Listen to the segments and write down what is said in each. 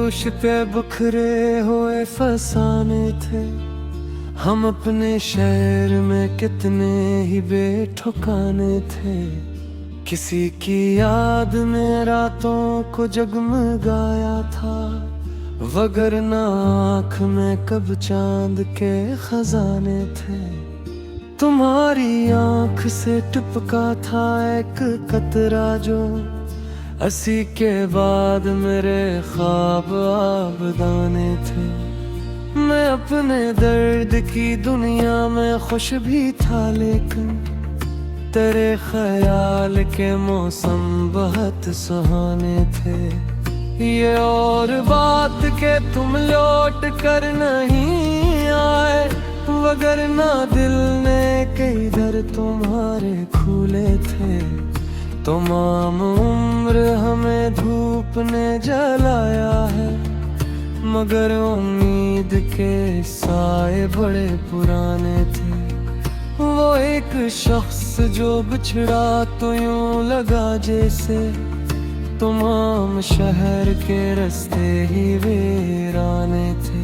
पे बिखरे हुए फसाने थे। हम अपने शहर में कितने ही बेठिकाने थे। किसी की याद में रातों को जगमगाया था, वगरना आँख में कब चांद के खजाने थे। तुम्हारी आँख से टपका था एक कतरा जो असी के बाद मेरे ख्वाब आबदाने थे। मैं अपने दर्द की दुनिया में खुश भी था, लेकिन तेरे ख्याल के मौसम बहुत सुहाने थे। ये और बात के तुम लौट कर नहीं आए, वगरना दिल ने कई दर तुम्हारे खुले थे। तमाम उम्र हमें धूप ने जलाया है, मगर उम्मीद के साए बड़े पुराने थे। वो एक शख्स जो बिछड़ा तो यूं लगा जैसे तमाम शहर के रास्ते ही वीराने थे।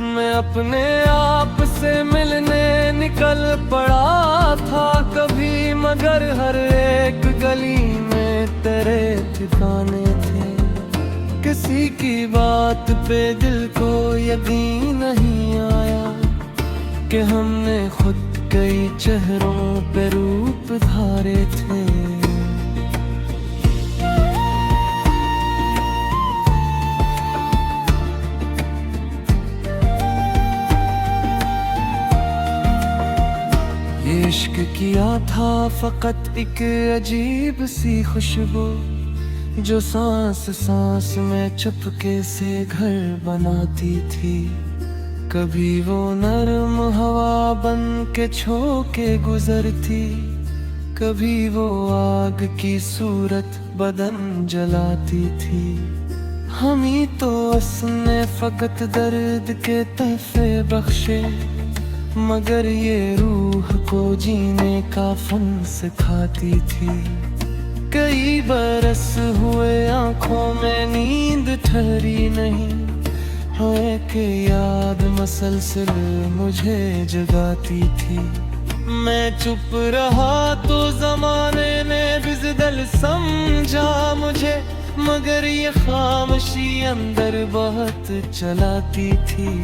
मैं अपने आप से मिलने निकल पड़ा था कभी, मगर हर एक गली में तेरे ठिकाने थे। किसी की बात पे दिल को यकीन नहीं आया कि हमने खुद कई चेहरों पे रूप धारे थे। इश्क किया था फकत एक अजीब सी खुशबू, जो सांस सांस में चुपके से घर बनाती थी। कभी वो नरम हवा बन के छोके गुजरती, कभी वो आग की सूरत बदन जलाती थी। हम ही तो उसने फकत दर्द के तहफे बख्शे, मगर ये रूह को जीने का फन सिखाती थी। कई बरस हुए आंखों में नींद ठहरी नहीं है कि याद मसलसल मुझे जगाती थी। मैं चुप रहा तो जमाने ने बिजदल समझा मुझे, मगर ये खामोशी अंदर बहुत चलाती थी।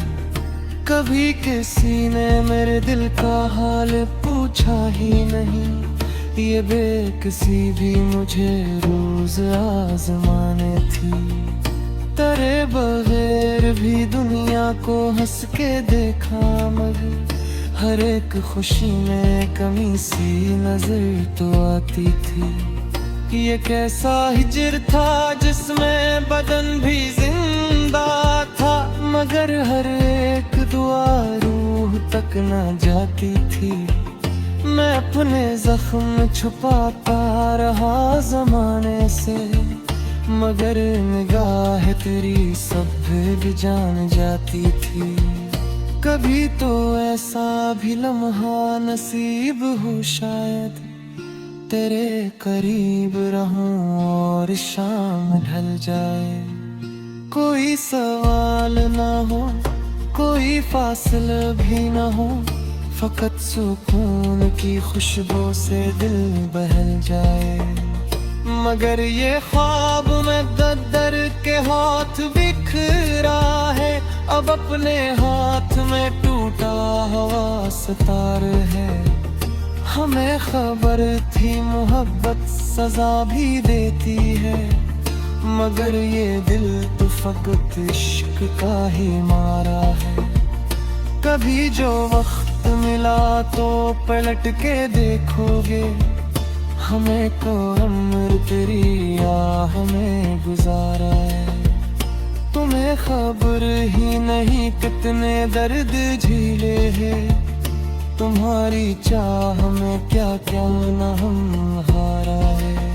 कभी किसी ने मेरे दिल का हाल पूछा ही नहीं, ये बेकसी भी मुझे रोज आजमाने थी। तेरे बगैर भी दुनिया को हंस के देखा, मगर हर एक खुशी में कमी सी नजर तो आती थी। ये कैसा हिजर था जिसमें बदन भी जिंदा था, मगर हर एक दुआ रूह तक न जाती थी। मैं अपने जख्म छुपाता रहा जमाने से, मगर निगाह तेरी सब भी जान जाती थी। कभी तो ऐसा भी लम्हा नसीब हो शायद, तेरे करीब रहूं और शाम ढल जाए। कोई सवाल ना हो, कोई फासला भी ना हो, फकत सुकून की खुशबू से दिल बहल जाए। मगर ये ख्वाब में दर के हाथ बिखरा है, अब अपने हाथ में टूटा हुआ सितार है। हमें खबर थी मोहब्बत सजा भी देती है, मगर ये दिल तो फकत इश्क का ही मारा है। कभी जो वक्त मिला तो पलट के देखोगे, हमें तो उम्र तेरी आह में गुजारा है। तुम्हें खबर ही नहीं कितने दर्द झेले हैं, तुम्हारी चाह में क्या क्या ना हम हारा है।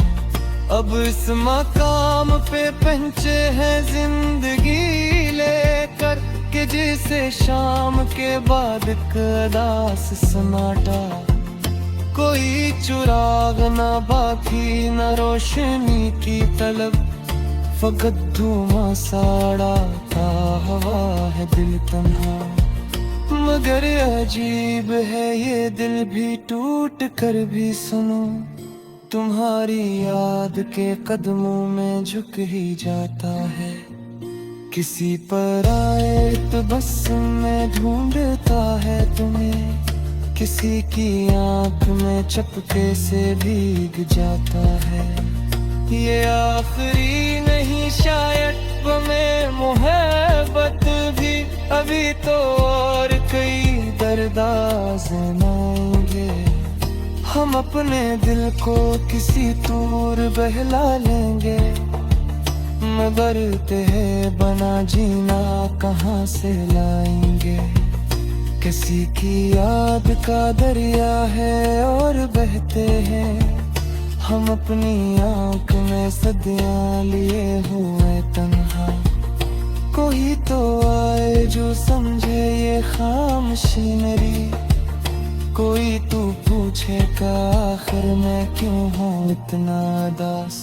अब इस मकाम पे पहुंचे हैं जिंदगी लेकर, कि जिसे शाम के बाद कदास सन्नाटा। कोई चुराग ना बाकी न रोशनी की तलब, फकत धुआं साड़ा था, हवा है दिल तन्हा। मगर अजीब है ये दिल भी टूट कर भी सुनो, तुम्हारी याद के कदमों में झुक ही जाता है। किसी पर आए तो बस में ढूंढता है तुम्हें, किसी की आंख में चपके से भीग जाता है। ये आखिरी नहीं शायद में मोहब्बत भी, अभी तो और कई दर्द आज़माएंगे। हम अपने दिल को किसी दूर बहला लेंगे, मगर तेरे बना जीना कहाँ से लाएंगे। किसी की याद का दरिया है और बहते हैं हम अपनी आंख में सदियां लिए हुए तन्हा। कोई तो आए जो समझे ये खामोशी मेरी, कोई तू पूछेगा आखिर मैं क्यों हूँ इतना उदास।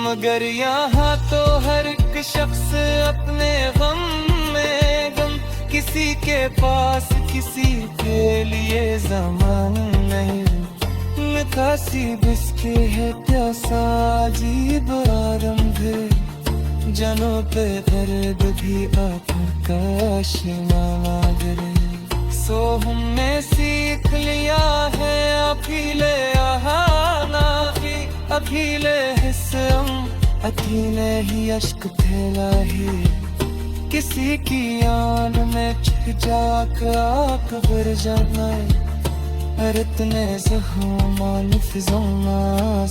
मगर यहाँ तो हर एक शख्स अपने गम में गम, किसी के पास किसी के लिए ज़मान नहीं। निकासी बिस्के है प्यासा अजीब आरंभ, जनों पे दर्द भी आपका आशिना गिरे। सो हमने सीख लिया है अकेले आना ही, अकेले हिस्सम अकेले ही अश्क फैला ही। किसी की आन में छिप जाकर आँख भर जाना, इतने ज़ख्म फिज़ों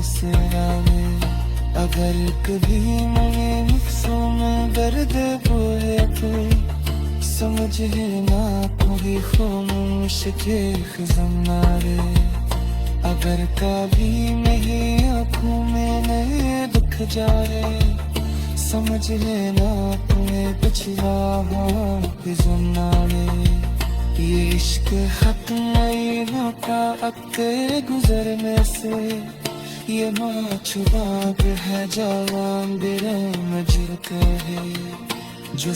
से आवे। अगर कभी मेरे नफ्सों में दर्द बोए तो समझ लेना कोई खामोश के ख़ज़म ना रे। अगर कभी मेरी आँखों में नए दुख जाए, समझ लेना तुम्हें पिछला फिज़म ना रे। ये इश्क खत्म नहीं होता अब तेरे गुजरने से, ये माचुबाग है जवान दिल में जुड़ते हैं जो